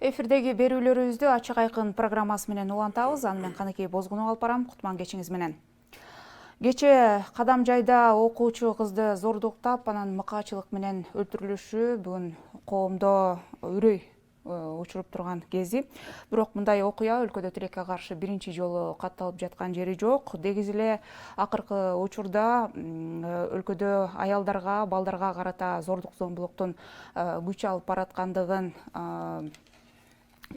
Эфирдеги берүүлөрүбүздү ачык айкын программасы менен улантабыз. Аны мен Каныкей Бозгунов алып барам. Кутман кечиңиз менен. Кече Кадамжайда окуучу кызды зордуктап, анан мыкаачылык менен өлтүрүлүшү бүгүн коомдо үрөй учуруп турган кези. Бирок мындай окуя өлкөдө тилекке каршы биринчи жолу катталып жаткан жери жок. Дегиз эле акыркы учурда өлкөдө аялдарга, балдарга карата зордук зомбулуктун күч алып бараткандыгын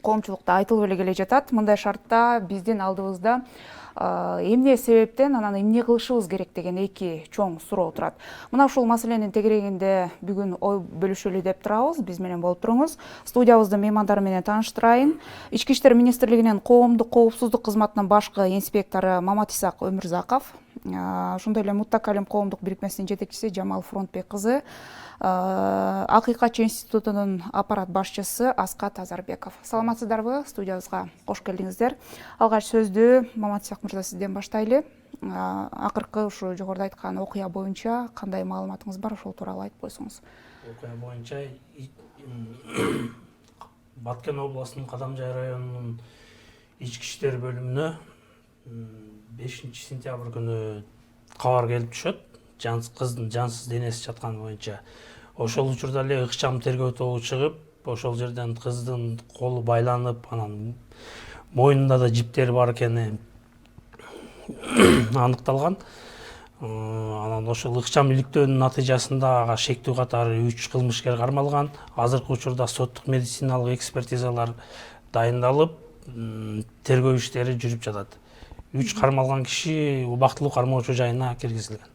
коомчулукта айтылып эле келе жатат. Мындай шартта биздин алдыбызда эмне себептен анан эмне кылышыбыз керек деген эки чоң суроо турат. Мына ушул маселенин тегерегинде бүгүн ой бөлүшөлү деп турабыз. Биз менен болуп туруңуз. Студиябыздын меймандары менен тааныштырайын. Ички иштер министрлигинин коомдук коопсуздук кызматынын башкы инспектору Маматисак Өмүрзаков, ошондой эле Муттакалим коомдук бирикмесинин жетекчиси Жамал Фронтбек кызы, Акыйкатчы институтунун аппарат башчысы Аскат Азарбеков. Саламатсыздарбы? Студиябызга кош келдиңиздер. Алгач сөздү Маматисак мырза сизден баштайлы. Акыркы ушу жогоруда айткан окуя боюнча кандай маалыматыңыз бар, ошол тууралуу айтып койсоңуз. Окуя боюнча Баткен областынын Кадамжай районунун ички иштер бөлүмүнө 5 сентябрь күнү кабар келип түшөт. Кыздын жансыз денеси жатканы боюнча. Ошол учурда эле ыкчам тергөө тобу чыгып, ошол жерден кыздын колу байланып, анан мойнунда да жиптери бар экени аныкталган. Анан ошол ыкчам иликтөөнүн натыйжасында ага шектүү катары 3 кылмышкер кармалган. Азыркы учурда соттук медициналык экспертизалар дайындалып, тергөө иштери жүрүп жатат. 3 кармалган киши убактылуу кармоочу жайына киргизилген.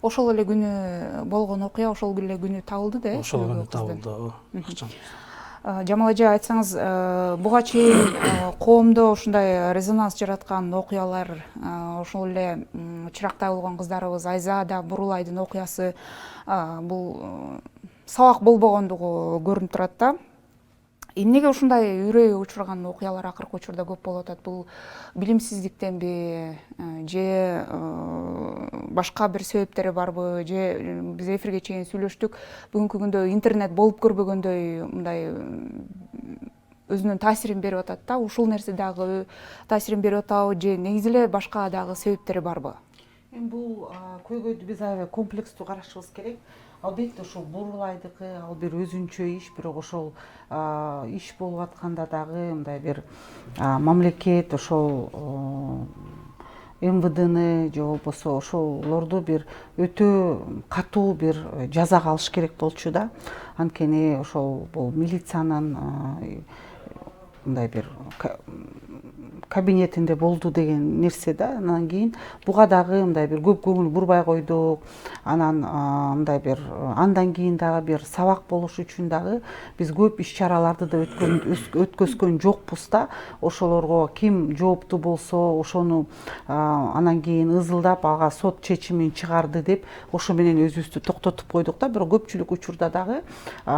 Ошол эле күнү болгон окуя ошол эле күнү табылды да? Ошол күнү табылды. Жамал эже, айтсаңыз, буга чейин коомдо ушундай резонанс жараткан окуялар, ошол эле чырактай болгон кыздарыбыз Айза да Бурулайдын окуясы бул сабак болбогондугу көрүнүп турат да. Эмнеге ушундай үрөй учурган окуялар акыркы учурда көп болуп атат? Бул билимсиздиктенби же башка бир себептери барбы? Же биз эфирге чейин сүйлөштүк, бүгүнкү күндө интернет болуп көрбөгөндөй мындай өзүнүн таасирин берип атат да. Ушул нерсе дагы таасирин берип атабы же негизи эле башка дагы себептери барбы? Бул көйгөйдү биз аябай комплекстүү карашыбыз керек. Албетте ошол Бурулайдыкы ал бир өзүнчө иш, бирок ошол иш болуп атканда дагы мындай бир мамлекет ошол МВДны же болбосо ошолорду бир өтө катуу бир жазага алыш керек болчу да. Анткени ошол бул милициянын мындай бир кабинетинде болду деген нерсе да. Анан кийин буга дагы мындай бир көп көңүл бурбай койдук. Анан мындай бир андан кийин дагы бир сабак болуш үчүн дагы биз көп иш-чараларды да өткөзгөн жокпуз да. Ошолорго ким жооптуу болсо ошону анан кийин ызылдап ага сот чечимин чыгарды деп ошо менен өзүбүздү токтотуп койдук да. Бирок көпчүлүк учурда дагы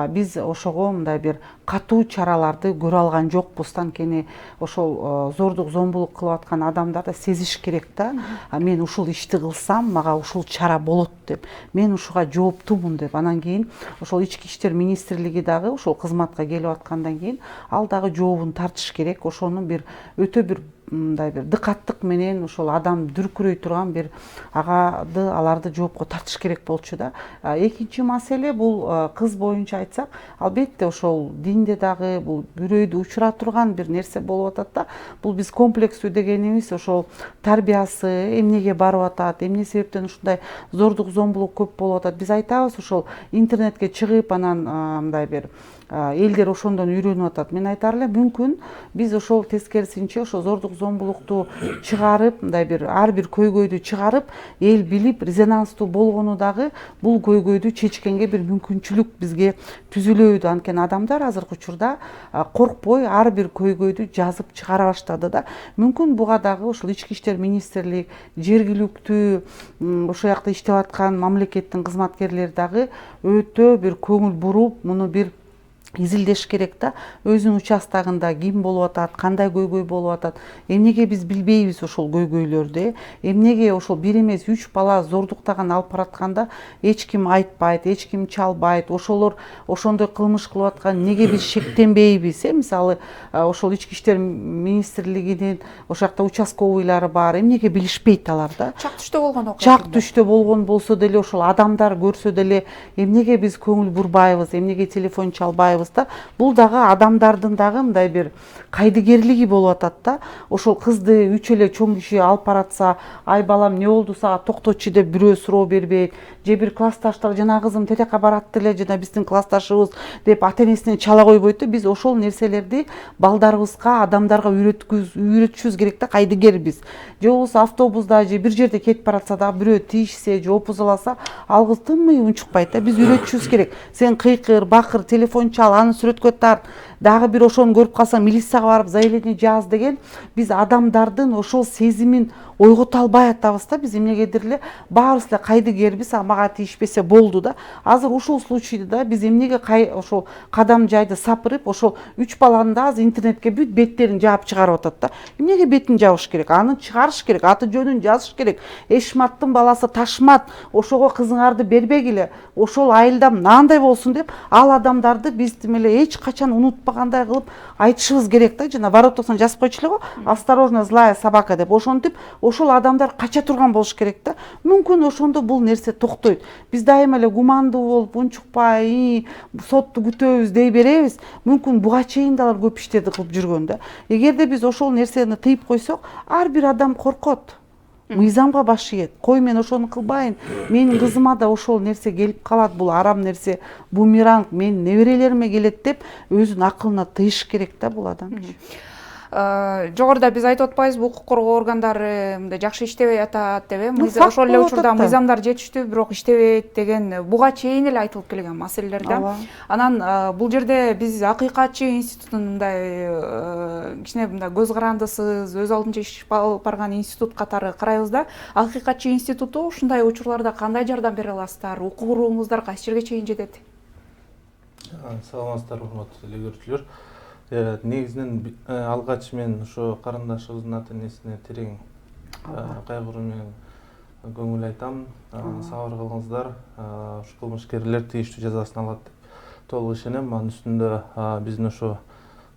биз ошого мындай бир катуу чараларды көрө алган жокпуз. Анткени ошол зордук зомбулук кылып аткан адамдар да сезиш керек да. Мен ушул ишти кылсам, мага ушул чара болот деп. Мен ушуга жооптумун деп. Анан кийин ошол ички иштер министрлиги дагы ошол кызматка келип аткандан кийин ал дагы жообун тартыш керек. Ошону бир өтө бир мындай бир дыкаттык менен ошол адам дүркүрөй турган бир аларды жоопко тартыш керек болчу да. Экинчи маселе бул кыз боюнча айтсак, албетте ошол динде дагы бул үрөйдү учура турган бир нерсе болуп атат да. Бул биз комплекстүү дегенибиз ошол тарбиясы эмнеге барып атат, эмне себептен ушундай зордук зомбулук көп болуп атат. Биз айтабыз ошол интернетке чыгып анан мындай бир элдер ошондон үйрөнүп атат. Мен айтар элем, мүмкүн биз ошол тескерисинче ошол зордук зомбулукту чыгарып, мындай бир ар бир көйгөйдү чыгарып, эл билип, резонанстуу болгону дагы бул көйгөйдү чечкенге бир мүмкүнчүлүк бизге түзүлөбү. Анткени адамдар азыркы учурда коркпой ар бир көйгөйдү жазып чыгара баштады да. Мүмкүн буга дагы ошол ички иштер министрлик, жергиликтүү ошол жакта иштеп аткан мамлекеттин кызматкерлери дагы өтө бир көңүл буруп, муну бир изилдеш керек да, өзүнүн участогунда ким болуп атат, кандай көйгөй болуп атат, эмнеге биз билбейбиз ошол көйгөйлөрдү, эмнеге ошол бир эмес 3 бала зордуктаган алып баратканда эч ким айтпайт, эч ким чалбайт, ошолор ошондой кылмыш кылып аткан эмнеге биз шектенбейбиз, мисалы ошол ички иштер министрлигинин ошол жакта участковыйлары бар, эмнеге билишпейт алар да. Чак түштө болгон окуя. Чак түштө болгон болсо деле ошол адамдар көрсө деле эмнеге биз көңүл бурбайбыз, эмнеге телефон чалбайбыз да. Бул дагы адамдардын дагы мындай бир кайдыгерлиги болуп атат да. Ошол кызды үч эле чоң киши алып баратса, ай балам эмне болду сага, токточу деп бирөө суроо бербейт, же бир классташтар жана кызым тетека барат эле жана биздин классташыбыз деп ата энесине чала койбойт да. Биз ошол нерселерди балдарыбызга, адамдарга үйрөтүшүбүз керек да, кайдыгербиз. Же болбосо автобуста же бир жерде кетип баратса дагы бирөө тийишсе же опузаласа, ал кыз тынмай унчукпайт да. Биз үйрөтүшүбүз керек. Сен кыйкыр, бакыр, телефон чал, аны сүрөткө тарт, дагы бир ошону көрүп калсаң милицияга барып заявление жаз деген, биз адамдардын ошол сезимин ойгото албай атабыз да. Биз эмнегедир эле баарыбыз эле кайдыгербиз, мага тийишпесе болду да. Азыр ушул случайда да биз эмнеге ошол кадам жайды сапырып, ошол 3 баланы да азыр интернетке бүт беттерин жаап чыгарып атат да. Эмнеге бетин жабыш керек? Аны чыгарыш керек, аты жөнүн жазыш керек. Эшматтын баласы Ташмат, ошого кызыңарды бербегиле, ошол айылда мынандай болсун деп, ал адамдарды биз тим эле эч качан унутпагандай кылып айтышыбыз керек да. Жана воротосун жазып койчу эле го, осторожно, злая собака деп. Ошентип ошол адамдар кача турган болуш керек да. Мүмкүн ошондо бул нерсе токтойт. Биз дайыма эле гумандуу болуп, унчукпай, сотту күтөбүз дей беребиз. Мүмкүн буга чейин да алар көп иштерди кылып жүргөн да. Эгерде биз ошол нерсени тыйып койсок, ар бир адам коркот. Мыйзамга баш ийет. Кой, мен ошону кылбайын. Менин кызыма да ошол нерсе келип калат, бул арам нерсе, бумеранг менин неберелериме келет деп өзүнүн акылына тыйыш керек да бул адам. Жогоруда биз айтып атпайбызбы, укук коргоо органдары мындай жакшы иштебей атат деп, Ошол эле учурда мыйзамдар жетиштүү, бирок иштебейт деген буга чейин эле айтылып келген маселелер да. Анан бул жерде биз акыйкатчы институтун мындай кичине мындай көз карандысыз, өз алдынча иш алып барган институт катары карайбыз да. Акыйкатчы институту ушундай учурларда кандай жардам бере аласыздар? Укугуңуздар кайсы жерге чейин жетет? Саламатсыздар, урматтуу телекөрүүчүлөр. Негизинен алгач мен ошо карындашыбыздын ата энесине терең кайгыруу менен көңүл айтам. Сабыр кылыңыздар, ушу кылмышкерлер тийиштүү жазасын алат деп толук ишенем. Анын үстүндө биздин ошо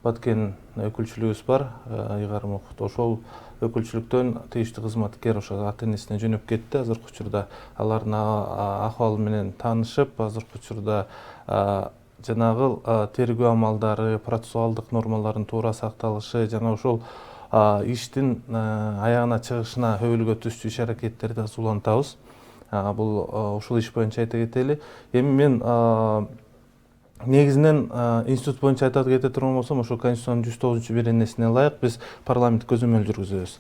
Баткен өкүлчүлүгүбүз бар, Ыйгарым Окут. Ошол өкүлчүлүктөн тийиштүү кызматкер ошо ата энесине жөнөп кетти. Азыркы учурда алардын акыбалы менен таанышып, азыркы учурда жанагы тергөө амалдары, процессуалдык нормалардын туура сакталышы жана ошол иштин аягына чыгышына өбөлгө түшчү иш аракеттерди улантабыз. Бул ушул иш боюнча айта кетели. Эми мен негизинен институт боюнча айта кете турган болсом, ошо Конституциянын 109-беренесине ылайык биз парламент көзөмөл жүргүзөбүз.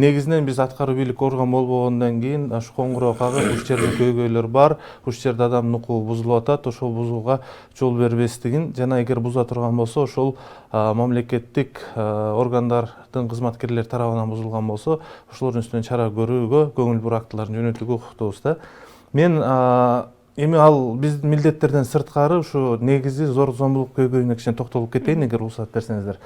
Негизинен биз аткаруу бийлик орган болбогондон кийин ушу коңгуроо кагып, ушул жерде көйгөйлөр бар, ушул жерде адамдын укугу бузулуп атат, ошол бузууга жол бербестигин жана эгер буза турган болсо, ошол мамлекеттик органдардын кызматкерлери тарабынан бузулган болсо, ошолордун үстүнөн чара көрүүгө, көңүл буруу актыларын жөнөтүүгө укуктуубуз да. Мен эми ал биздин милдеттерден сырткары ушу негизи зор зомбулук көйгөйүнө кичине токтолуп кетейин, эгер уруксат берсеңиздер.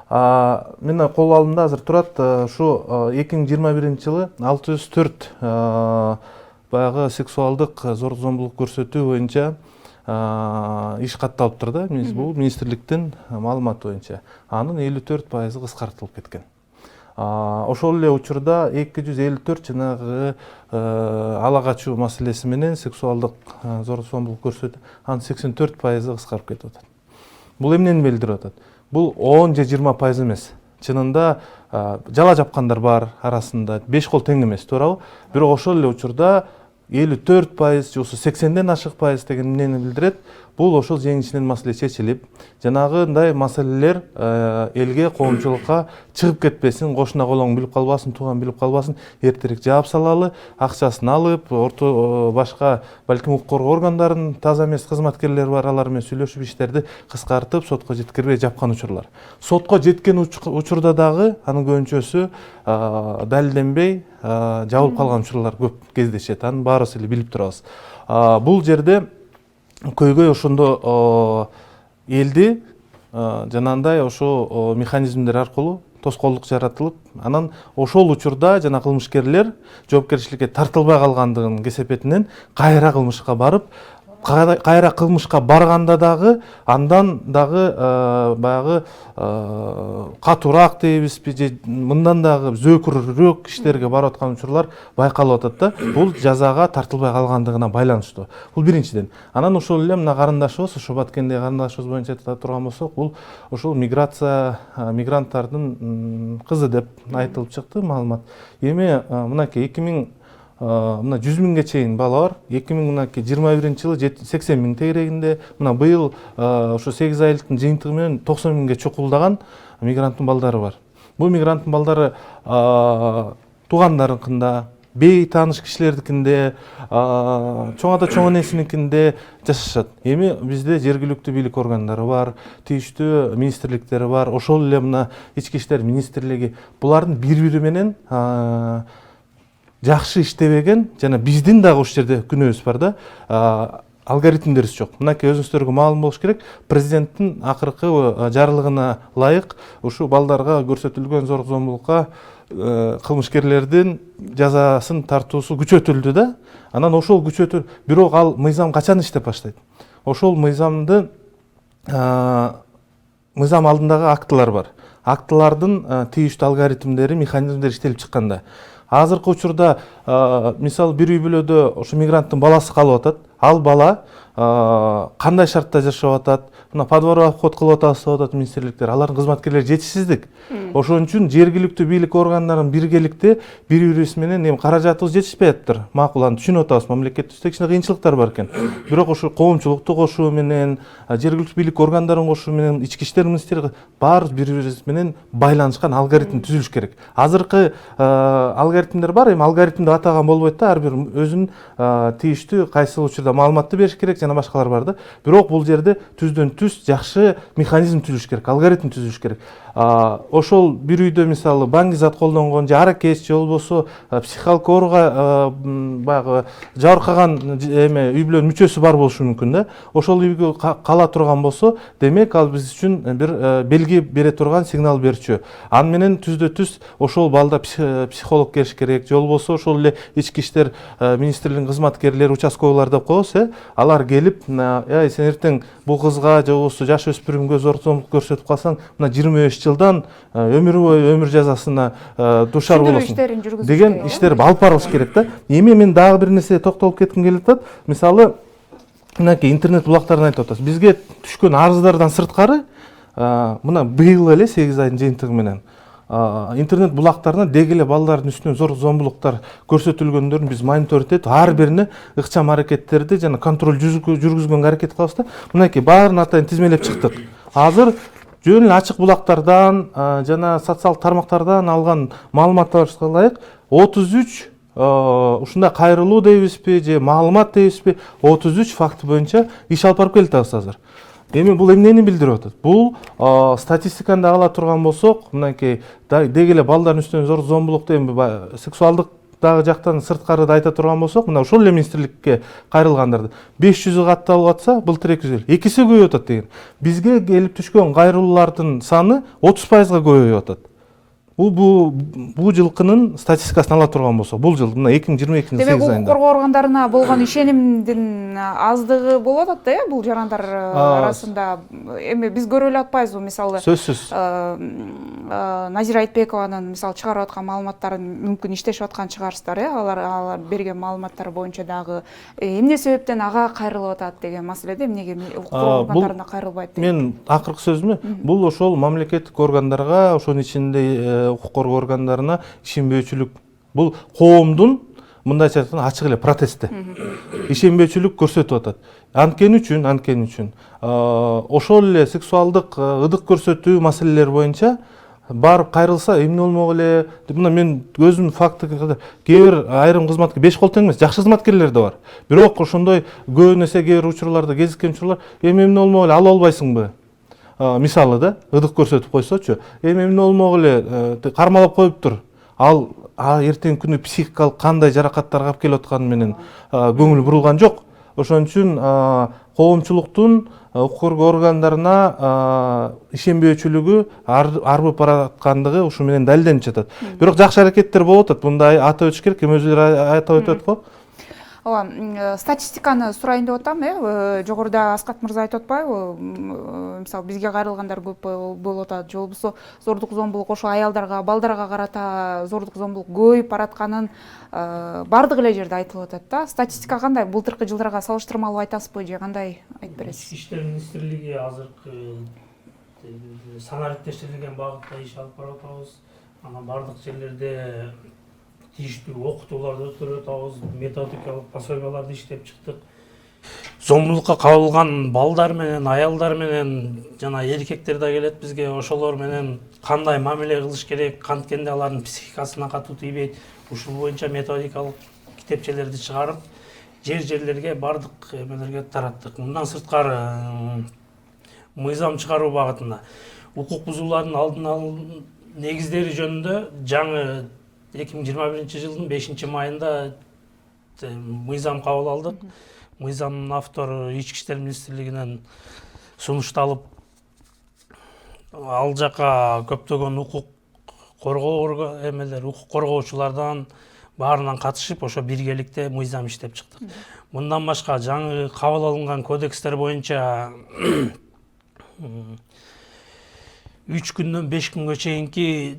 Менин кол алымда азыр турат ушу 2021-жылы 604 баягы сексуалдык зор зомбулук көрсөтүү боюнча иш катталыптыр да. Бул министрликтин маалыматы боюнча. Анын 54% кыскартылып кеткен. Ошол эле учурда 254 жанагы ала качуу маселеси менен сексуалдык зор зомбулук көрсөтүү, анын 84% кыскарып кетип атат. Бул эмнени билдирип атат? Бул 10 же 20% эмес. Чынында жала жапкандар бар арасында, 5 кол тең эмес, туурабы? Бирок ошол эле учурда 54% же 80ден ашык пайыз деген эмнени билдирет? Бул ошол жеңишинен маселе чечилип, жанагындай маселелер элге, коомчулукка чыгып кетпесин, кошуна колоң билип калбасын, тууган билип калбасын, эртерээк жаап салалы, акчасын алып, башка балким укук коргоо органдарынын таза эмес кызматкерлери бар, алар менен сүйлөшүп иштерди кыскартып, сотко жеткирбей жапкан учурлар. Сотко жеткен учурда дагы анын көбүнчөсү далилденбей жабылып калган учурлар көп кездешет. Анын баарыбыз эле билип турабыз. Бул жерде көйгөй ошондо элди жанагындай ошо механизмдер аркылуу тоскоолдук жаратылып, анан ошол учурда жана кылмышкерлер жоопкерчиликке тартылбай калгандыгын кесепетинен кайра кылмышка барып, кайра кылмышка барганда дагы андан дагы баягы катуураак дейбизби же мындан дагы зөөкүрөөк иштерге барып аткан учурлар байкалып атат да. Бул жазага тартылбай калгандыгына байланыштуу. Бул биринчиден. Анан ошол эле мына карындашыбыз, ошо Баткендеги карындашыбыз боюнча айта турган болсок, бул ошол мигранттардын кызы деп айтылып чыкты маалымат. Эми мынакей 2000 мына 100 миңге чейин бала бар. 2021 жылы 80 миң тегерегинде, мына быйыл ошо 8 айлыктын жыйынтыгы менен 90 миңге чукулдаган мигранттын балдары бар. Бул мигранттын балдары туугандарыныкында, бейтааныш кишилердикинде, чоң ата чоң энесиникинде жашашат. Эми бизде жергиликтүү бийлик органдары бар, тийиштүү министрликтери бар, ошол эле мына ички иштер министрлиги, булардын бири-бири менен жакшы иштебеген жана биздин дагы ушул жерде күнөөбүз бар да, алгоритмдерибиз жок. Мынакей өзүңүздөргө маалым болуш керек, президенттин акыркы жарлыгына ылайык ушу балдарга көрсөтүлгөн зорлук зомбулукка кылмышкерлердин жазасын тартуусу күчөтүлдү да. Анан ошол бирок ал мыйзам качан иштеп баштайт? Ошол мыйзам алдындагы актылар бар. Актылардын тийиштүү алгоритмдери, механизмдери иштелип чыкканда. Азыркы учурда мисалы бир үй бүлөдө ошо мигранттын баласы калып атат. Ал бала кандай шартта жашап атат, мына подворовой обход кылып атабыз деп атат министрликтер, алардын кызматкерлери жетишсиздик. Ошон үчүн жергиликтүү бийлик органдарын биргеликте бири-бирибиз менен эми каражатыбыз жетишпей атыптыр. Макул, аны түшүнүп атабыз, мамлекеттибизде кичине кыйынчылыктар бар экен. Бирок ошо коомчулукту кошуу менен, жергиликтүү бийлик органдарын кошуу менен, ички иштер министрлиги баарыбыз бири-бирибиз менен байланышкан алгоритм түзүлүш керек. Азыркы алгоритмдер бар, эми алгоритм деп атаган болбойт да, ар бир өзүнүн тийиштүү кайсыл учурда маалыматты бериш керек жана башкалар бар да. Бирок бул жерде түздөн түз жакшы механизм түзүлүш керек, алгоритм түзүлүш керек. Ошол бир үйдө мисалы баңгизат колдонгон же аракеч же болбосо психикалык ооруга баягы жабыркаган эме үй бүлөнүн мүчөсү бар болушу мүмкүн да. Ошол үйгө кала турган болсо, демек ал биз үчүн бир белги бере турган сигнал берчү. Аны менен түздө түз ошол балда психолог келиш керек, же болбосо ошол эле ички иштер министрлигинин кызматкерлери, участковыйлар деп коебуз, алар келип, сен эртең бул кызга же болбосо жаш өспүрүмгө зорлук зомбулук көрсөтүп калсаң, мына 25 жылдан өмүр бою өмүр жазасына душар болосуң деген иштер алып барылыш керек да. Эми мен дагы бир нерсе токтолуп кетким келип атат. Мисалы, мынакей интернет булактарын айтып атасыз. Бизге түшкөн арыздардан сырткары, мына быйыл эле 8 айдын жыйынтыгы менен интернет булактарына деги эле балдардын үстүнөн зорлук зомбулуктар көрсөтүлгөндөрүн биз мониторинг этип, ар бирине ыкчам аракеттерди жана контроль жүргүзгөнгө аракет кылабыз да. Мынакей баарын атайын тизмелеп чыктык. Азыр жөн эле ачык булактардан жана социалдык тармактардан алган маалыматтарга ылайык 33 ушундай кайрылуу дейбизби же маалымат дейбизби 33 факты боюнча иш алып барып келатабыз азыр. Эми бул эмнени билдирип атат? Бул статистиканы ала турган болсок, мынакей деги эле балдардын үстүнөн зорлук зомбулукту эми сексуалдык дагы жактан сырткары да айта турган болсок, мына ошол эле министрликке кайрылгандарды 500 катталып атса, былтыр 200, экисе көбөйүп атат деген. Бизге келип түшкөн кайрылуулардын саны 30%га көбөйүп атат. Бул жылкынын статистикасын ала турган болсок, бул жыл мына 2022 Демек, укук коргоо органдарына болгон ишенимдин аздыгы болуп атат да, бул жарандар арасында. Эми биз көрүп эле атпайбызбы, мисалы сөзсүз Назира Айтбекованын мисалы чыгарып аткан маалыматтарын мүмкүн иштешип аткан чыгарсыздар, алар берген маалыматтар боюнча дагы эмне себептен ага кайрылып атат деген маселеде, эмнеге укук коргоо органдарына кайрылбайт деген. Мен акыркы сөзүмө, бул ошол мамлекеттик органдарга, ошонун ичинде укук коргоо органдарына ишенбөөчүлүк, бул коомдун мындайча айтканда ачык эле протести, ишенбөөчүлүк көрсөтүп атат. Анткени үчүн ошол эле сексуалдык ыдык көрсөтүү маселелери боюнча барып кайрылса эмне болмок эле. Мына мен өзүм факты кээ бир айрым кызматкер 5 кол тең эмес, жакшы кызматкерлер да бар. Бирок ошондой көп нерсе кээ бир учурларда кезиккен учурлар, эмне болмок эле, ала албайсыңбы? Мисалы да, ыдык көрсөтүп койсочу, эмне болмок эле, кармалап коюптур. Ал эртең күнү психикалык кандай жаракаттарга алып келип атканы менен көңүл бурулган жок. Ошон үчүн коомчулуктун укук коргоо органдарына ишенбөөчүлүгү арбып бараткандыгы ушу менен далилденип жатат. Бирок жакшы аракеттер болуп атат. Мында атап өтүш керек, эми өзүлөрү атап өтөт го. Ооба, статистиканы сурайын деп атам, жогоруда Аскат мырза айтып атпайбы? Мисалы бизге кайрылгандар көп болуп атат, же болбосо зордук зомбулук ошо аялдарга, балдарга карата зордук зомбулук көбөйүп баратканын бардык эле жерде айтылып атат да. Статистика кандай? Былтыркы жылдарга салыштырмалуу айтасызбы же кандай айтып бересиз? Ички иштер министрлиги азыркы санариптештирилген багытта иш алып барып атабыз. Анан бардык жерлерде тийиштүү окутууларды өткөрүп атабыз, методикалык пособияларды иштеп чыктык. Зомбулукка кабылган балдар менен, аялдар менен жана эркектер да келет бизге, ошолор менен кандай мамиле кылыш керек, канткенде алардын психикасына катуу тийбейт. Ушул боюнча методикалык китепчелерди чыгарып, жерлерге бардык эмелерге тараттык. Мындан сырткары мыйзам чыгаруу багытында укук бузуулардын алдын алуу негиздери жөнүндө жаңы 2021 жылдын 5-майында мыйзам кабыл алдык. Мыйзамдын автору Ички иштер министрлигинен сунушталып, ал жака көптөгөн укук коргоо эмелер, укук коргоочулардан баарынан катышып, ошо биргеликте мыйзам иштеп чыктык. Мындан башка жаңы кабыл алынган кодекстер боюнча 3 күндөн 5 күнгө чейинки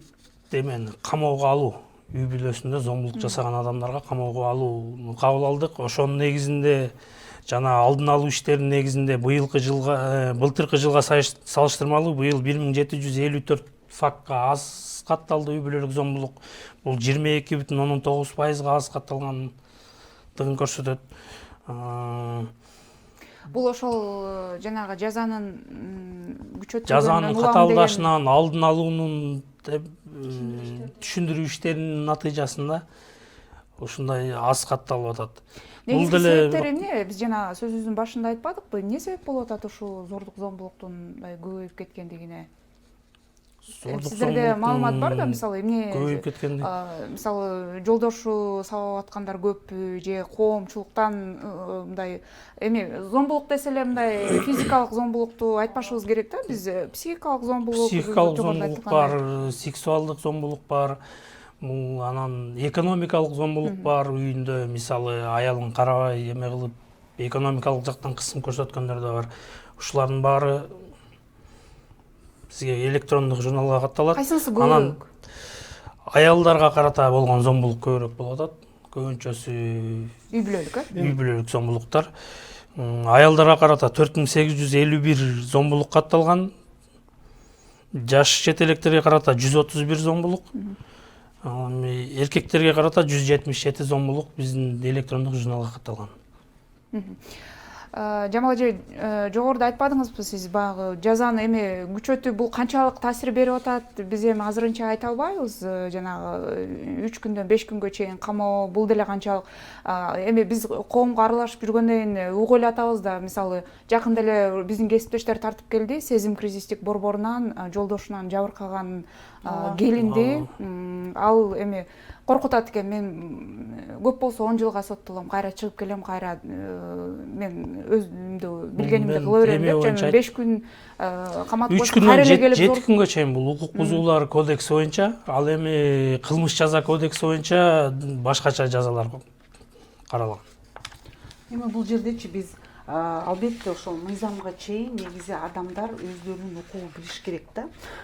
камоого алуу, үй бүлөсүндө зомбулук жасаган адамдарга камоого алууну кабыл алдык. Ошонун негизинде жана алдын алуу иштеринин негизинде былтыркы жылга салыштырмалуу быйыл 1754 фактка аз катталды үй бүлөлүк зомбулук. Бул 22,9%га аз катталгандыгын көрсөтөт. Бул ошол жанагы жазанын күчөтүлгөнүнөн, жазанын катаалдашынан, алдын алуунун түшүндүрүү иштеринин натыйжасында ушундай аз катталып атат. Негизги себептери эмне? Биз жана сөзүбүздүн башында айтпадыкпы? Эмне себеп болуп атат ушул зордук зомбулуктун көбөйүп кеткендигине? Сиздерде маалымат бар да, мисалы эмне көбөйүп кеткенди? Мисалы жолдошу сабап аткандар көппү же коомчулуктан мындай зомбулук десе эле мындай физикалык зомбулукту айтпашыбыз керек да. Биз психикалык зомбулук бар, сексуалдык зомбулук бар, анан экономикалык зомбулук бар. Үйүндө мисалы аялын карабай эме кылып, экономикалык жактан кысым көрсөткөндөр да бар. Ушулардын баары бизге электрондук журналга катталат. Кайсынысы көбүрөөк? Аялдарга карата болгон зомбулук көбүрөөк болуп атат. Көбүнчөсү үй бүлөлүк, үй бүлөлүк зомбулуктар. Аялдарга карата 4851 зомбулук катталган. Жаш чет электерге карата 131 зомбулук. Эркектерге карата 177 зомбулук биздин электрондук журналга катталган. Жамал эже, жогоруда айтпадыңызбы сиз баягы жазаны күчөтүү бул канчалык таасир берип атат? Биз азырынча айта албайбыз. Жанагы 3 күндөн 5 күнгө чейин камоо бул деле канчалык. Биз коомго аралашып жүргөндөн кийин угуп эле атабыз да, мисалы жакында эле биздин кесиптештер тартып келди, сезим кризистик борборунан жолдошунан жабыркаган келинди. Ал коркутат экен. Мен көп болсо 10 жылга соттолом, кайра чыгып келем, кайра мен өзүмдү билгенимди кыла берем деп, жана 5 күн камат коюп, 3 күндөн 7 күнгө чейин бул укук бузуулар кодекси боюнча, ал кылмыш жаза кодекси боюнча башкача жазалар каралган. Бул жердечи биз албетте ошол мыйзамга чейин негизи адамдар өздөрүнүн укугун билиш керек да.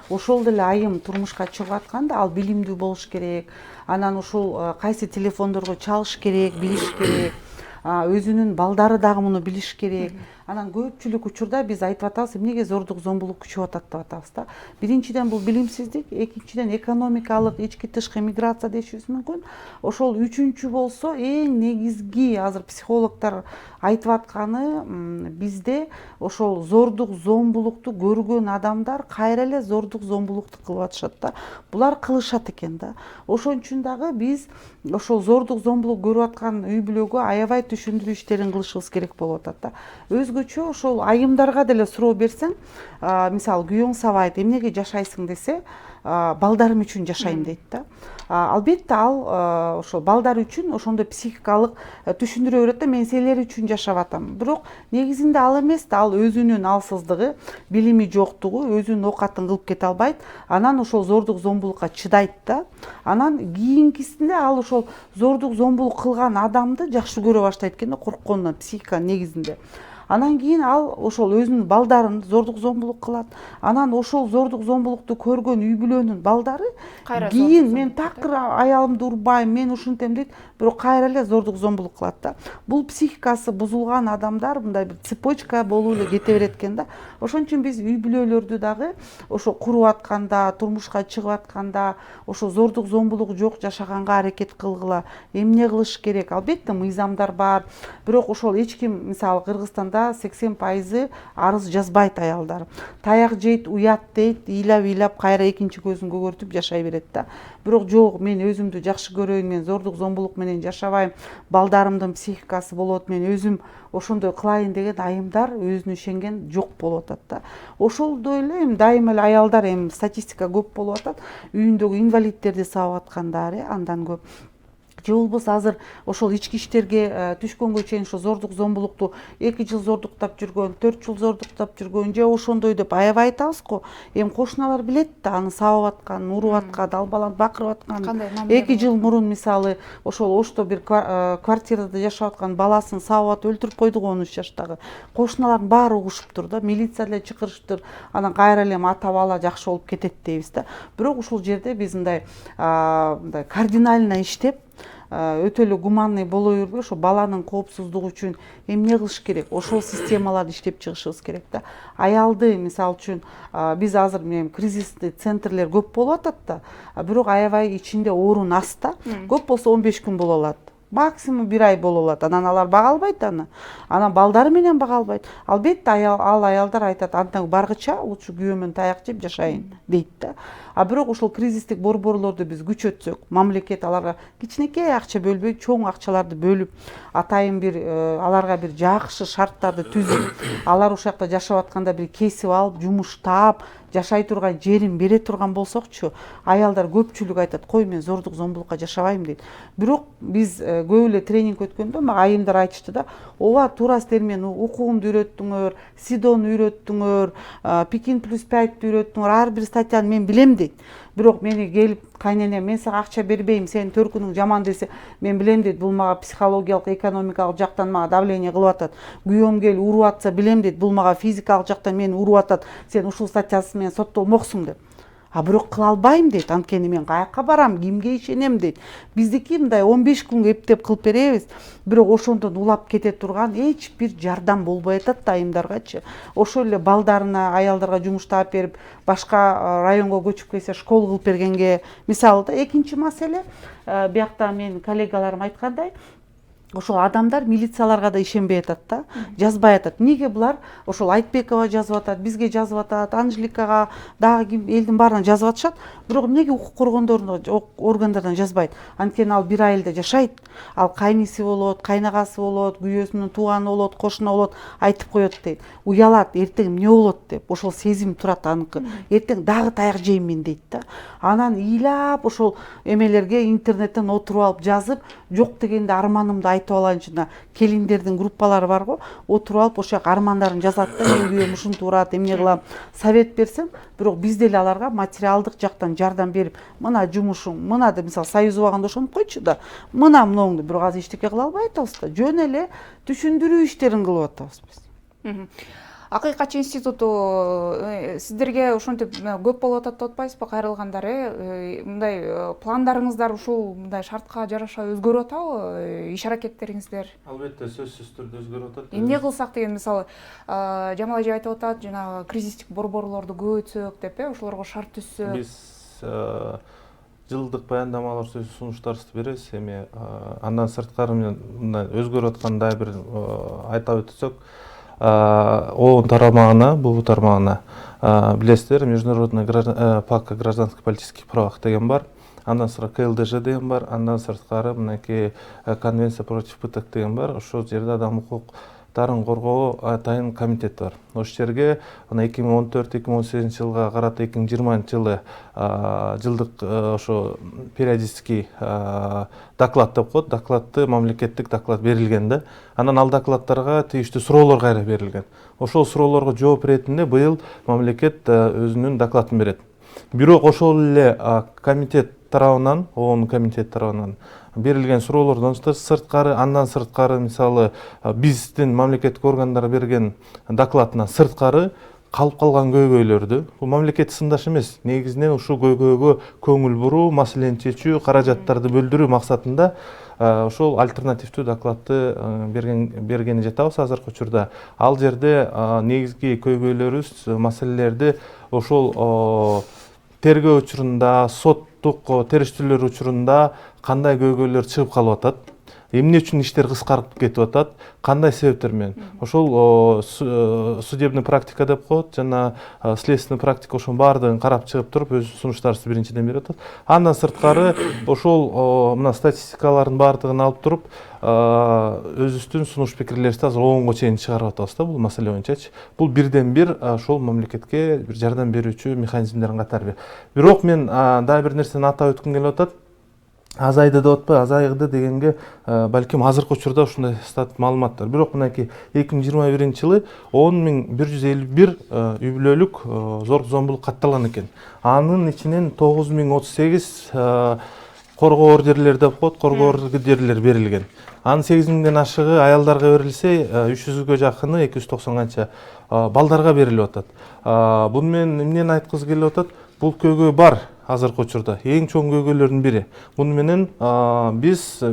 Ошол деле айым турмушка чыгып атканда ал билимдүү болуш керек. Анан ушул кайсы телефондорго чалыш керек, билиш керек. Өзүнүн балдары дагы муну билиш керек. Анан көпчүлүк учурда биз айтып атабыз, эмнеге зордук зомбулук күчөп атат деп атабыз да. Биринчиден бул билимсиздик, экинчиден экономикалык, ички тышкы миграция дешибиз мүмкүн. Ошол үчүнчү болсо эң негизги азыр психологдор айтып атканы, бизде ошол зордук зомбулукту көргөн адамдар кайра эле зордук зомбулукту кылып атышат да. Булар кылышат экен да. Ошон үчүн дагы биз ошол зордук зомбулук көрүп аткан үй бүлөгө аябай түшүндүрүү иштерин кылышыбыз керек болуп атат да. Өз өзгөчө ошол айымдарга деле суроо берсең, мисалы күйөөң сабайт, эмнеге жашайсың десе, балдарым үчүн жашайм дейт да. Албетте ал ошол балдар үчүн ошондой психикалык түшүндүрө берет да, мен силер үчүн жашап атам. Бирок негизинде ал эмес да, ал өзүнүн алсыздыгы, билими жоктугу, өзүнүн оокатын кылып кете албайт. Анан ошол зордук зомбулукка чыдайт да. Анан кийинкисинде ал ошол зордук зомбулук кылган адамды жакшы көрө баштайт экен да, коркконунан, психиканын негизинде. Анан кийин ал ошол өзүнүн балдарын зордук зомбулук кылат. Анан ошол зордук зомбулукту көргөн үй бүлөнүн балдары кийин мен такыр аялымды урбайм, мен ушинтем дейт, бирок кайра эле зордук зомбулук кылат да. Бул психикасы бузулган адамдар мындай бир цепочка болуп эле кете берет экен да. Ошон үчүн биз үй бүлөлөрдү дагы ошо куруп атканда, турмушка чыгып атканда, ошо зордук зомбулук жок жашаганга аракет кылгыла. Эмне кылыш керек? Албетте мыйзамдар бар, бирок ошол эч ким, мисалы Кыргызстанда 80% арыз жазбайт аялдар. Таяк жейт, уят дейт, ыйлап кайра экинчи көзүн көгөртүп жашай берет да. Бирок жок, мен өзүмдү жакшы көрөйүн, мен зордук зомбулук менен жашабайм, балдарымдын психикасы болот, мен өзүм ошондой кылайын деген айымдар өзүнө ишенген жок болуп атат да. Ошолдой эле дайыма эле аялдар, статистика көп болуп атат, үйүндөгү инвалидтерди сабап аткандар, андан көп. Же болбосо азыр ошол ички иштерге түшкөнгө чейин ошо зордук зомбулукту 2 жыл зордуктап жүргөн, 4 жыл зордуктап жүргөн, же ошондой деп аябай айтабыз го. Кошуналар билет да, аны сабап атканын, уруп аткан, далбаланып бакырып атканын. 2 жыл мурун мисалы ошол Ошто бир квартирада жашап аткан баласын сабап өлтүрүп койду го 13 жаштагы. Кошуналардын баары угушуптур да, милиция деле чакырышыптыр. Анан кайра эле ата бала жакшы болуп кетет дейбиз да. Бирок ушул жерде биз мындай кардинально иштеп, өтө эле гуманный боло бербей, ошо баланын коопсуздугу үчүн эмне кылыш керек? Ошол системаларды иштеп чыгышыбыз керек да. Аялды, мисалы үчүн, биз азыр кризисный центрлер көп болуп атат да, бирок аябай ичинде орун аз да. Көп болсо 15 күн боло алат. Максимум 1 ай боло алат. Анан алар бага албайт аны. Анан балдары менен бага албайт. Албетте ал аялдар айтат, андан баргыча лучше күйөөм менен таяк жеп жашайын дейт да. Бирок ошол кризистик борборлорду биз күчөтсөк, мамлекет аларга кичинекей акча бөлбөй, чоң акчаларды бөлүп, атайын бир аларга бир жакшы шарттарды түзүп, алар ошол жакта жашап атканда бир кесип алып, жумуш таап, жашай турган жерин бере турган болсокчу, аялдар көпчүлүк айтат, кой мен зордук зомбулукка жашабайм дейт. Бирок биз көп эле тренинг өткөндө мага айымдар айтышты да, ооба туура силер мен укугумду үйрөттүңөр, СИДОну үйрөттүңөр, Пекин плюс 5-ти үйрөттүңөр, ар бир статьяны мен билем дейт. Бирок мени келип кайненем, мен сага акча бербейм, сенин төркүнүң жаман десе, мен билем дейт, бул мага психологиялык, экономикалык жактан мага давление кылып атат. Күйөөм келип уруп атса, билем дейт, бул мага физикалык жактан мени уруп атат, сен ушул статьясы менен соттолмоксуң деп. Бирок кыла албайм дейт, анткени мен каяка барам, кимге ишенем дейт. Биздики мындай 15 күнгө эптеп кылып беребиз, бирок ошондон улап кете турган эч бир жардам болбой атат да айымдаргачы. Ошол эле балдарына, аялдарга жумуш таап берип, башка районго көчүп келсе школ кылып бергенге, мисалы да. Экинчи маселе, биякта менин коллегаларым айткандай, ошол адамдар милицияларга да ишенбей атат да, жазбай атат. Неге булар ошол Айтбекова жазып атат, бизге жазып атат, Анжеликага, дагы ким элдин баарына жазып атышат, бирок эмнеге укук органдарынан жазбайт? Анткени ал 1 айылда жашайт. Ал кайниси болот, кайнагасы болот, күйөөсүнүн тууганы болот, кошуна болот, айтып коет дейт. Уялат, эртең эмне болот деп, ошол сезим турат аныкы. Эртең дагы таяк жейм мен дейт да. Анан ыйлап ошол эмелерге интернеттен отуруп алып жазып, жок дегенде арманымды айтып алайынчы, келиндердин группалары бар го, отуруп алып ошол армандарын жазат да, мен күйөөм ушинтип турат, эмне кылам, совет берсем, бирок биз деле аларга материалдык жактан жардам берип, мына жумушуң, мына деп, мисалы Союз убагында ошентип койчу да, мына мынуңду, бирок азыр эчтеке кыла албай атабыз да, жөн эле түшүндүрүү иштерин кылып атабыз биз. Акыйкатчы институту сиздерге ошентип көп болуп атат деп атпайсызбы, кайрылгандар? Мындай пландарыңыздар ушул мындай шартка жараша өзгөрүп атабы? Иш аракеттериңиздер? Албетте сөзсүз түрдө өзгөрүп атат. Эмне кылсак деген, мисалы, Жамал эже айтып атат, жанагы кризистик борборлорду көбөйтсөк деп, ошолорго шарт түзсөк. Биз жылдык баяндамалар сунуштарыбызды беребиз. Эми андан сырткары мындай өзгөрүп аткан дагы бир айтып өтсөк, ООН тармагына, БУ тармагына билесиздер, Международный пакт гражданских политических правах деген бар. Андан сырткары КЛДЖ деген бар. Андан сырткары мынакей Конвенция против пыток деген бар. Ошол жерде адам укук укуктарын коргоо атайын комитет бар. Ошол жерге 2014-2018 жылга карата 2020 жылы жылдык ошо периодический доклад деп коет, докладты мамлекеттик доклад берилген да. Анан ал докладдарга тийиштүү суроолор кайра берилген. Ошол суроолорго жооп иретинде быйыл мамлекет өзүнүн докладын берет. Бирок ошол эле комитет тарабынан, ООН комитет тарабынан берилген суроолордон сырткары, андан сырткары мисалы биздин мамлекеттик органдар берген докладынан сырткары калып калган көйгөйлөрдү, бул мамлекет сындаш эмес, негизинен ушул көйгөйгө көңүл буруу, маселени чечүү, каражаттарды бөлдүрүү максатында ошол альтернативдүү докладты бергени жатабыз азыркы учурда. Ал жерде негизги көйгөйлөрүбүз, маселелерди ошол тергөө учурунда, соттук териштирүүлөр учурунда кандай көйгөйлөр чыгып калып атат, эмне үчүн иштер кыскарып кетип атат, кандай себептер менен. Ошол судебный практика деп коет, жана следственный практика ошонун баардыгын карап чыгып туруп, өз сунуштарыбызды биринчиден берип атат. Андан сырткары ошол мына статистикалардын баардыгын алып туруп, өзүбүздүн сунуш пикирлерибизди азыр 10го чейин чыгарып атабыз да бул маселе боюнчачы. Бул бирден бир ошол мамлекетке бир жардам берүүчү механизмдердин катары. Бирок мен дагы бир нерсени атап өткүм келип атат. Азайды деп атпайбы, азайгыды дегенге балким азыркы учурда ушундай маалыматтар. Бирок мынакей 2021 жылы 10.151 үй бүлөлүк зордук зомбулук катталган экен. Анын ичинен 9.038 коргоо ордерлери деп коет, коргоо ордерлери берилген. Анын 8.000ден ашыгы аялдарга берилсе, 300гө жакыны 290 канча балдарга берилип атат. Буну менен эмнени айткызгым келип атат? Бул көйгөй бар азыркы учурда. Эң чоң көйгөйлөрдүн бири. Муну менен биз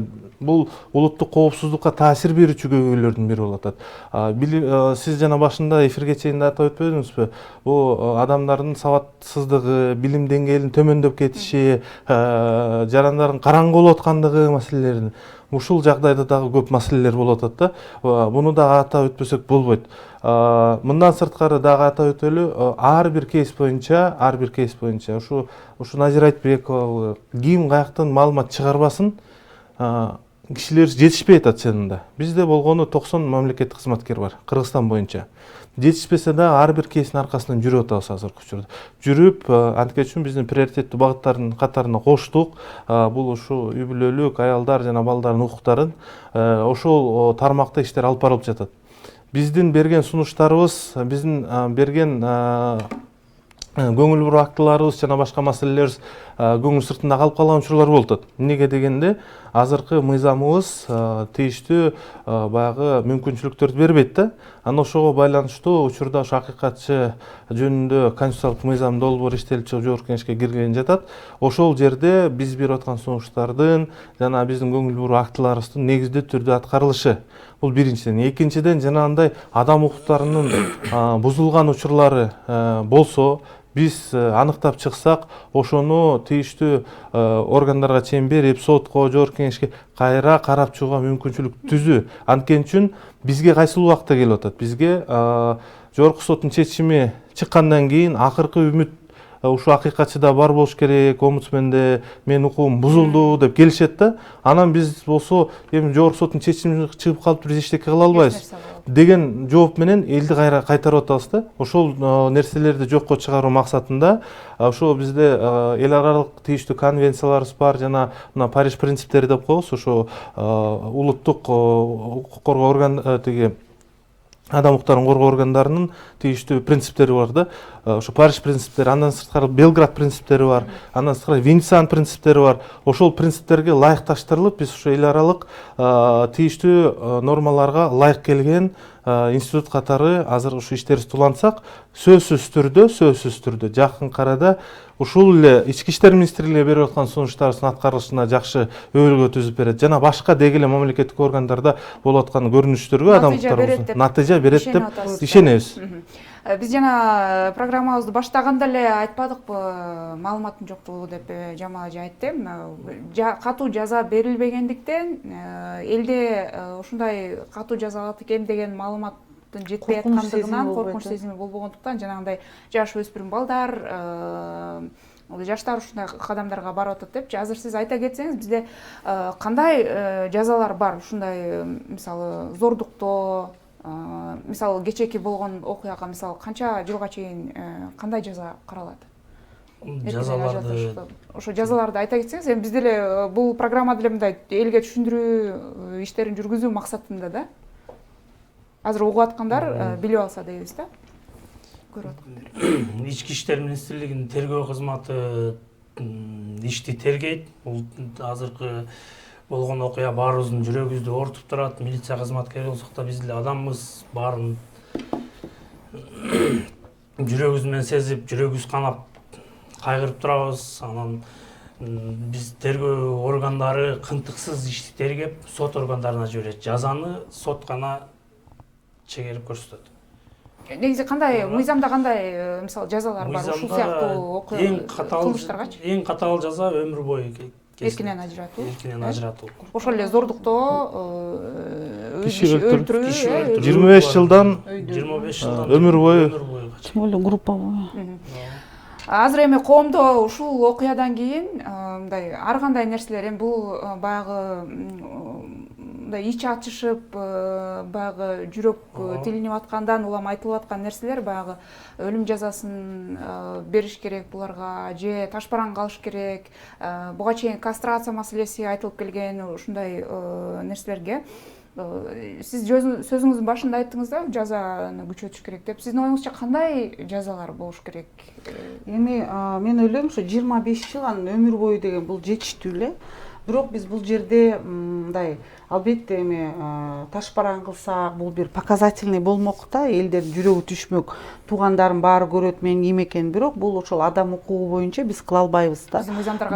бул улуттук коопсуздукка таасир берүүчү көйгөйлөрдүн бири болуп атат. Сиз жана башында эфирге чейин атап өтпөдүңүзбү? Бул адамдардын сабатсыздыгы, билим деңгээлинин төмөндөп кетиши, жарандардын караңгы болуп аткандыгы маселелерин. Ушул жагдайда дагы көп маселелер болуп атат да. Буну дагы атап өтпөсөк болбойт. Мындан сырткары дагы атап өтөлү, ар бир кейс боюнча ушу Назира Айтбекова ким каяктан маалымат чыгарбасын, кишилер жетишпей атат чынында. Бизде болгону 90 мамлекеттик кызматкер бар Кыргызстан боюнча. Жетишпесе да ар бир кейстин аркасынан жүрүп атабыз азыркы учурда. Жүрүп, анткени үчүн биздин приоритеттүү багыттардын катарына коштук. Бул ушу үй бүлөлүк аялдар жана балдардын укуктарын ошол тармакта иштер алып барылып жатат. Биздин берген сунуштарыбыз, биздин берген көңүл буруу актыларыбыз жана башка маселелерибиз көңүл сыртында калып калган учурлар болуп атат. Эмнеге дегенде, азыркы мыйзамыбыз тийиштүү баягы мүмкүнчүлүктөрдү бербейт да. Анан ошого байланыштуу учурда ошо акыйкатчы жөнүндө конституциялык мыйзам долбоор иштелип чыгып жогорку кеңешке кирген жатат. Ошол жерде биз берип аткан сунуштардын жана биздин көңүл буруу актыларыбыздын негиздүү түрдө аткарылышы. Бул биринчиден. Экинчиден, жанагындай адам укуктарынын бузулган учурлары болсо, биз аныктап чыксак, ошону тийиштүү органдарга чейин берип, сотко, жогорку кеңешке кайра карап чыгууга мүмкүнчүлүк түзүү. Анткени үчүн бизге кайсыл убакта келип атат? Бизге жогорку соттун чечими чыккандан кийин акыркы үмүт ушу акыйкатчыда бар болуш керек, омбудсменде менин укугум бузулду деп келишет да. Анан биз болсо, эми жогорку соттун чечими чыгып калыптыр, биз эчтеке кыла албайбыз деген жооп менен элди кайтарып атабыз да. Ошол нерселерди жокко чыгаруу максатында ошо бизде эл аралык тийиштүү конвенцияларыбыз бар, жана мына Париж принциптери деп коебуз, ошо улуттук укук коргоо орган адам укуктарын коргоо органдарынын тийиштүү принциптери бар да. Ошо Париж принциптери, андан сырткары Белград принциптери бар, андан сырткары Венециянын принциптери бар. Ошол принциптерге ылайыкташтырылып, биз ошо эл аралык тийиштүү нормаларга ылайык келген институт катары азыр ушу иштерибизди улантсак, сөзсүз түрдө жакын арада ушул эле ички иштер министрлигине берип аткан сунуштарыбыздын аткарылышына жакшы өбөлгө түзүп берет. Жана башка деги эле мамлекеттик органдарда болуп аткан көрүнүштөргө адамдыктарыбыз натыйжа берет деп ишенебиз. Биз жана программабызды баштаганда эле айтпадыкпы, маалыматтын жоктугу деп Жамал эже айтты. Катуу жаза берилбегендиктен элде ушундай катуу жазалык экен деген маалыматтын жетпей аткандыгынан коркунуч сезими болбогондуктан жанагындай жаш өспүрүм балдар, жаштар ушундай кадамдарга барып атат депчи. Азыр сиз айта кетсеңиз, бизде кандай жазалар бар ушундай, мисалы, зордуктоо, Мисалы кечээки болгон окуяга мисалы канча жылга чейин кандай жаза каралат? Жазаларды Ошо жазаларды айта кетсеңиз, эми биз деле бул программада эле мындай элге түшүндүрүү иштерин жүргүзүү максатында да. Азыр угуп аткандар билип алса дейбиз да. Көрүп аткандар. Ички иштер министрлигинин тергөө кызматы ишти тергейт. Бул азыркы болгон окуя баарыбыздын жүрөгүбүздү оорутуп турат. Милиция кызматкери болсок да биз деле адамбыз, баарын жүрөгүбүз менен сезип, жүрөгүбүз канап кайгырып турабыз. Анан биз тергөө органдары кынтыксыз ишти тергеп, сот органдарына жиберет. Жазаны сот гана чегерип көрсөтөт. Негизи кандай мыйзамда кандай мисалы жазалар бар ушул сыяктуу окуя кылмыштаргачы? Эң катаал жаза өмүр бою Эркинен ажыратуу. Эркинен ажыратуу. Ошол эле зордуктоо, Киши өлтүрүү. 25 жылдан 25 жылдан өмүр бою. Тем более групповой. Азыр эми коомдо ушул окуядан кийин мындай ар кандай нерселер, эми бул баягы мындай ич ачышып, баягы жүрөк тилинип аткандан улам айтылып аткан нерселер, баягы өлүм жазасын бериш керек буларга же ташбаран калыш керек. Буга чейин кастрация маселеси айтылып келген, ушундай нерселерге сиз сөзүңүздүн башында айттыңыз да, жазаны күчөтүш керек деп. Сиздин оюңузча кандай жазалар болуш керек? Эми мен ойлойм, ушу 25 жыл анан өмүр бою деген бул жетиштүү эле. Бирок биз бул жерде мындай албетте эми ташбаран кылсак, бул бир показательный болмок да, элдердин жүрөгү түшмөк, туугандарым баары көрөт менин ким экенин. Бирок бул ошол адам укугу боюнча биз кыла албайбыз да.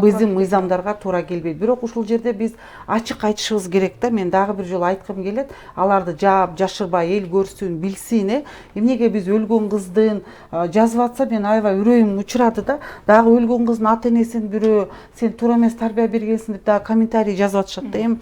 Биздин мыйзамдарга туура келбейт. Бирок ушул жерде биз ачык айтышыбыз керек да. Мен дагы бир жолу айткым келет, аларды жаап, жашырбай, эл көрсүн, билсин. Эмнеге биз өлгөн кыздын жазып атса, мен аябай үрөйүм учурады да. Дагы өлгөн кыздын ата энесин бирөө сен туура эмес тарбия бергенсиң деп дагы комментарий жазып атышат да. Эми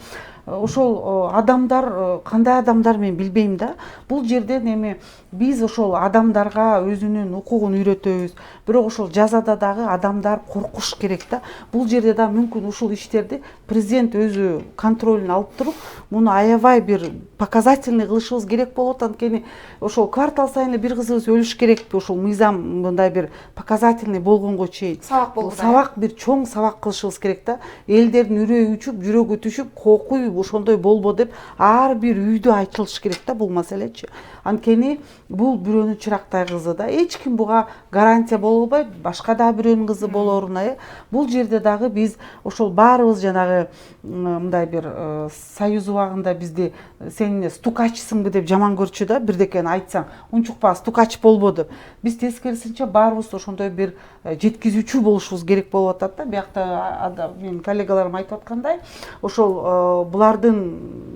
ошол адамдар кандай адамдар мен билбейм да. Бул жерден эми биз ошол адамдарга өзүнүн укугун үйрөтөбүз. Бирок ошол жазада дагы адамдар коркуш керек да. Бул жерде да мүмкүн ушул иштерди президент өзү контролуна алып туруп, муну аябай бир показательный кылышыбыз керек болот. Анткени ошол квартал сайын эле бир кызыбыз өлүш керекпи? Ошол мыйзам мындай бир показательный болгонго чейин. Сабак болду. Сабак, бир чоң сабак кылышыбыз керек да. Элдердин үрөйү учуп, жүрөгү түшүп, кокуй ошондой болбо деп ар бир үйдө айтылыш керек да бул маселечи. Анткени бул бирөөнүн чырактай кызы да. Эч ким буга гарантия боло албайт, башка да бирөөнүн кызы болоруна. Бул жерде дагы биз ошол баарыбыз жанагы мындай бир союз убагында бизди сен стукачсыңбы деп жаман көрчү да, бирдекени айтсаң, унчукпа стукач болбо деп. Биз тескерисинче баарыбыз ошондой бир жеткизүүчү болушубуз керек болуп атат да. Биякта менин коллегаларым айтып аткандай, ошол булардын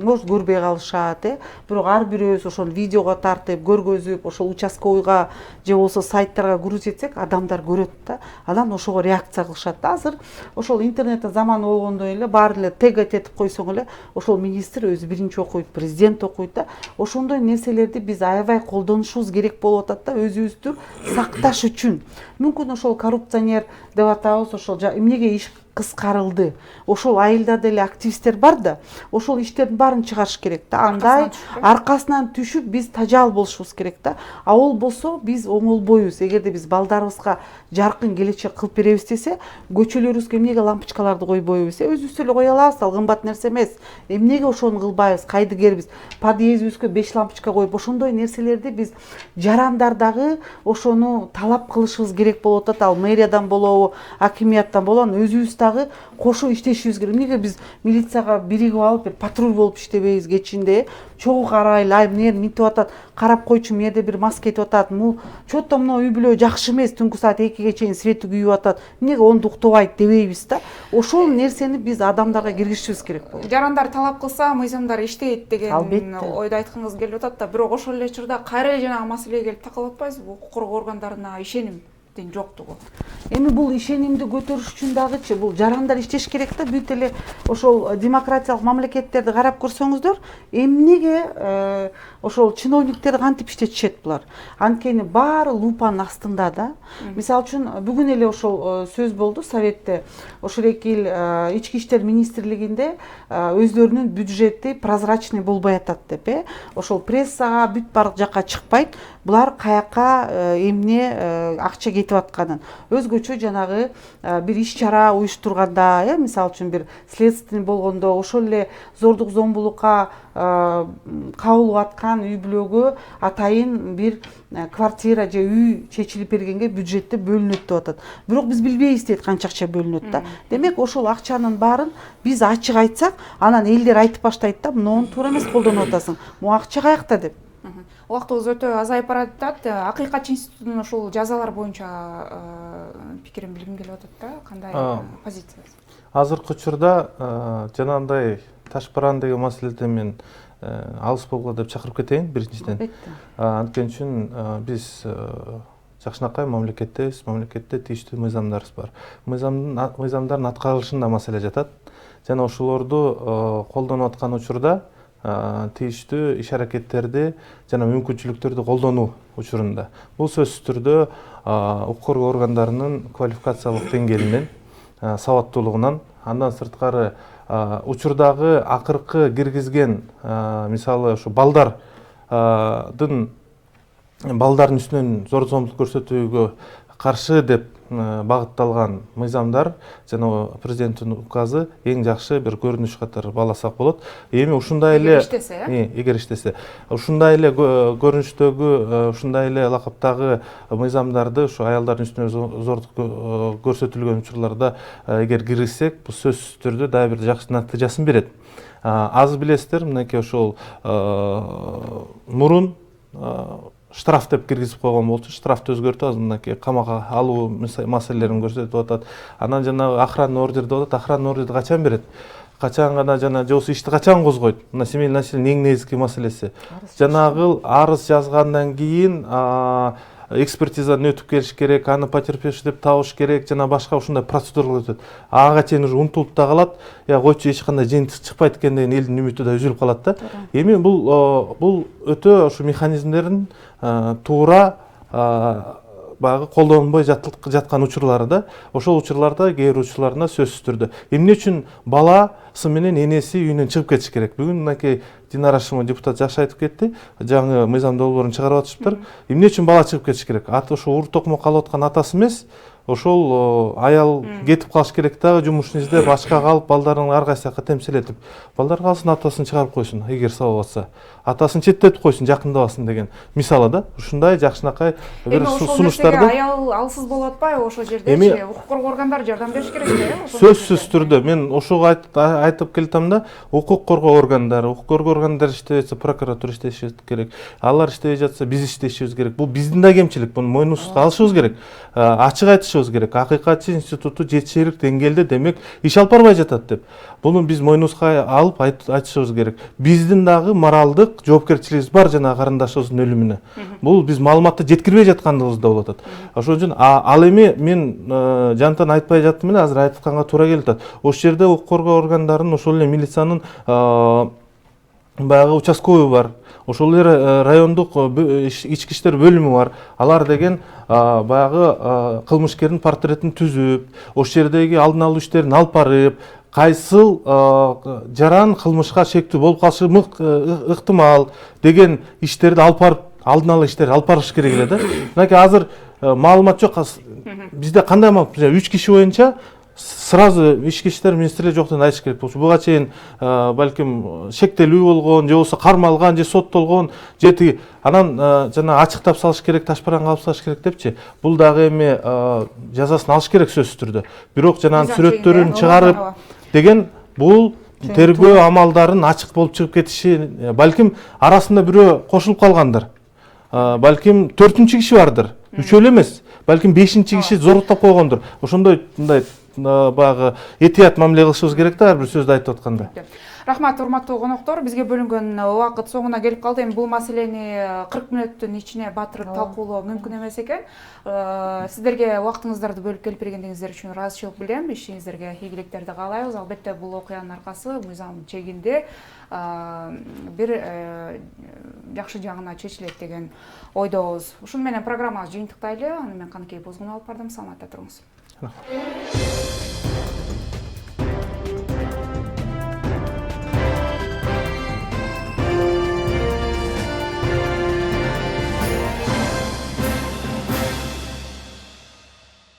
может көрбөй калышат, бирок ар бирөөбүз ошол видеого тартып, көргөзүп, ошол участковыйга же болбосо сайттарга грузить этсек, адамдар көрөт да. Анан ошого реакция кылышат да. Азыр ошол интернеттин заманы болгондон эле баары эле тегать этип койсоң эле ошол министр өзү биринчи окуйт, президент окуйт да. Ошондой нерселерди биз аябай колдонушубуз керек болуп атат да, өзүбүздү сакташ үчүн. Мүмкүн ошол коррупционер деп атабыз, ошол эмнеге иш кыскарылды. Ошол айылда деле активисттер бар да, ошол иштердин баарын чыгарыш керек да. Андай аркасынан түшүп биз тажал болушубуз керек да. А ол болсо биз оңолбойбуз. Эгерде биз балдарыбызга жаркын келечек кылып беребиз десе, көчөлөрүбүзгө эмнеге лампочкаларды койбойбуз? Өзүбүз эле кое алабыз, ал кымбат нерсе эмес. Эмнеге ошону кылбайбыз? Кайдыгербиз. Подъездибизге 5 лампочка коюп, ошондой нерселерди биз жарандардагы ошону талап кылышыбыз керек болуп атат. Ал мэриядан болобу, акимияттан болобу, өзүбүз дагы кошо иштешибиз керек. Эмнеге биз милицияга биригип алып, бир патруль болуп иштебейбиз кечинде? Чогуу карайлы, ай эмне минтип атат, карап койчу, эмне жерде бир мас кетип атат. Чотто мына үй бүлө жакшы эмес, түнкү саат 2ге чейин свети күйүп атат. Эмнеге онду уктабайт дебейбиз да. Ошол нерсени биз адамдарга киргизишибиз керек болот. Жарандар талап кылса, мыйзамдар иштейт деген ойду айткыңыз келип атат да. Бирок ошол эле учурда кайра эле жанагы маселеге келип такалып атпайсызбы? Укук коргоо органдарына ишеним. ишендиктин жоктугу. Эми бул ишенимди көтөрүш үчүн дагычы бул жарандар иштеш керек да, бүт эле ошол демократиялык мамлекеттерди карап көрсөңүздөр, эмнеге ошол чиновниктерди кантип иштетишет булар? Анткени баары лупанын астында да. Мисалы үчүн бүгүн эле ошол сөз болду Советте, ошол эки эл ички иштер министрлигинде өздөрүнүн бюджети прозрачный болбой атат деп, ошол прессага бүт баардык жакка чыкпайт. Булар каяка эмне акча кетип атканын, өзгөчө жанагы бир иш чара уюштурганда, мисалы үчүн бир следственный болгондо ошол эле зордук зомбулукка кабылып аткан үй бүлөгө атайын бир квартира же үй чечилип бергенге бюджетте бөлүнөт деп атат. Бирок биз билбейбиз дейт канча акча бөлүнөт да. Демек ошол акчанын баарын биз ачык айтсак, анан элдер айтып баштайт да, муну туура эмес колдонуп атасың, могу акча каякта деп. Убактыбыз өтө азайып баратат. Акыйкатчы институтунун ушул жазалар боюнча пикирин билгим келип атат да. Кандай позицияңыз? Азыркы учурда жанагындай ташбаран деген маселеден мен алыс болгула деп чакырып кетейин биринчиден. Анткени үчүн биз жакшынакай мамлекеттебиз, мамлекетте тийиштүү мыйзамдарыбыз бар. Мыйзамдардын аткарылышында маселе жатат. Жана ошолорду колдонуп аткан учурда тийиштүү иш аракеттерди жана мүмкүнчүлүктөрдү колдонуу учурунда бул сөзсүз түрдө укук коргоо органдарынын квалификациялык деңгээлинен, сабаттуулугунан, андан сырткары учурдагы акыркы киргизген мисалы ушу балдардын үстүнөн зор зомбулук көрсөтүүгө каршы деп багытталган мыйзамдар жана президенттин указы эң жакшы бир көрүнүш катары бааласак болот. Эми ушундай эле эгер иштесе, ушундай эле көрүнүштөгү, ушундай эле лакаптагы мыйзамдарды ушу аялдардын үстүнө зордук көрсөтүлгөн учурларда эгер киргизсек, бул сөзсүз түрдө дагы бир жакшы натыйжасын берет. Азыр билесиздер, мынакей ошол мурун штраф деп киргизип койгон болчу, штрафты өзгөртүп, азыр мынакей камакка алуу маселелерин көрсөтүп атат. Анан жанагы охранный ордер деп атат. Охранный ордерди качан берет? Качан гана жана же болбосо ишти качан козгойт? Мына семейный насилиянын эң негизги маселеси. Жанагы арыз жазгандан кийин экспертизадан өтүп келиш керек, аны потерпевший деп табыш керек, жана башка ушундай процедуралар өтөт. Ага чейин уже унутулуп да калат. Я койчу эч кандай жыйынтык чыкпайт экен деген элдин үмүтү да үзүлүп калат да. Эми бул өтө ушу механизмдерин туура баягы колдонбой жаткан учурлары да. Ошол учурларда кээ бир учурларында сөзсүз түрдө эмне үчүн баласы менен энеси үйүнөн чыгып кетиш керек? Бүгүн мынакей Динара Шымова депутат жакшы айтып кетти. Жаңы мыйзам долбоорун чыгарып атышыптыр. Эмне үчүн бала чыгып кетиш керек? Ошо ур токмо калып аткан атасы эмес, ошол аял кетип калыш керек дагы, жумушун издеп, ачка калып, балдарын ар кайсы жака темселетип. Балдар калсын, атасын чыгарып койсун, эгер сабап атса. Атасын четтетип койсун, жакындабасын деген мисалы да. Ушундай жакшынакай бир сунуштарды. Аял алсыз болуп атпайбы ошол жерде? Укук коргоо органдары жардам бериш керек да? Сөзсүз түрдө мен ошого айтып келатам да, укук коргоо органдары, иштебей жатса, прокуратура иштеши керек. Алар иштебей жатса, биз иштешибиз керек. Бул биздин да кемчилик, буну мойнубузга алышыбыз керек. Ачык айтышыбыз керек. Акыйкатчы институту жетишерлик деңгээлде демек иш алып барбай жатат деп. Буну биз мойнубузга алып айтышыбыз керек. Биздин дагы моралдык жоопкерчилигибиз бар жана карындашыбыздын өлүмүнө. Бул биз маалыматты жеткирбей жаткандыгыбыз да болуп атат. Ошон үчүн ал эми мен жантан айтпай жаттым эле, азыр айтканга туура келип атат. Ошол жерде укук коргоо органдарынын, ошол эле милициянын баягы участковый бар. Ошол эле райондук ички иштер бөлүмү бар. Алар деген баягы кылмышкердин портретин түзүп, ошол жердеги алдын алуу иштерин алып барып, кайсыл жаран кылмышка шектүү болуп калышы ыктымал деген иштерди алып барып, алдын ала иштерди алып барыш керек эле да. Мынакей азыр маалымат жок. Бизде кандай маалымат? 3 киши боюнча сразу ички иштер министрлиги жок деп айтыш керек болчу. Буга чейин балким шектелүү болгон, же болбосо кармалган, же соттолгон, же анан жана ачыктап салыш керек, ташбаранга алып салыш керек депчи. Бул дагы эми жазасын алыш керек сөзсүз түрдө. Бирок жанагы сүрөттөрүн чыгарып деген бул тергөө амалдарын ачык болуп чыгып кетиши, балким арасында бирөө кошулуп калгандыр. Балким 4-киши бардыр. 3 эле эмес. Балким 5-киши зоруктап койгондур. Ошондой мындай баягы этият мамиле кылышыбыз керек да ар бир сөздү айтып атканда. Рахмат, урматтуу коноктор. Бизге бөлүнгөн убакыт соңуна келип калды. Эми бул маселени 40 мүнөттүн ичине батырып талкуулоо мүмкүн эмес экен. Сиздерге убактыңыздарды бөлүп келип бергениңиздер үчүн ыраазычылык билдирем. Ишиңиздерге ийгиликтерди каалайбыз. Албетте бул окуянын аркасы мыйзам чегинде бир жакшы жагына чечилет деген ойдобуз. Ушуну менен программабызды жыйынтыктайлы. Аны мен Каныкей Бозгун алып бардым. Саламатта туруңуз.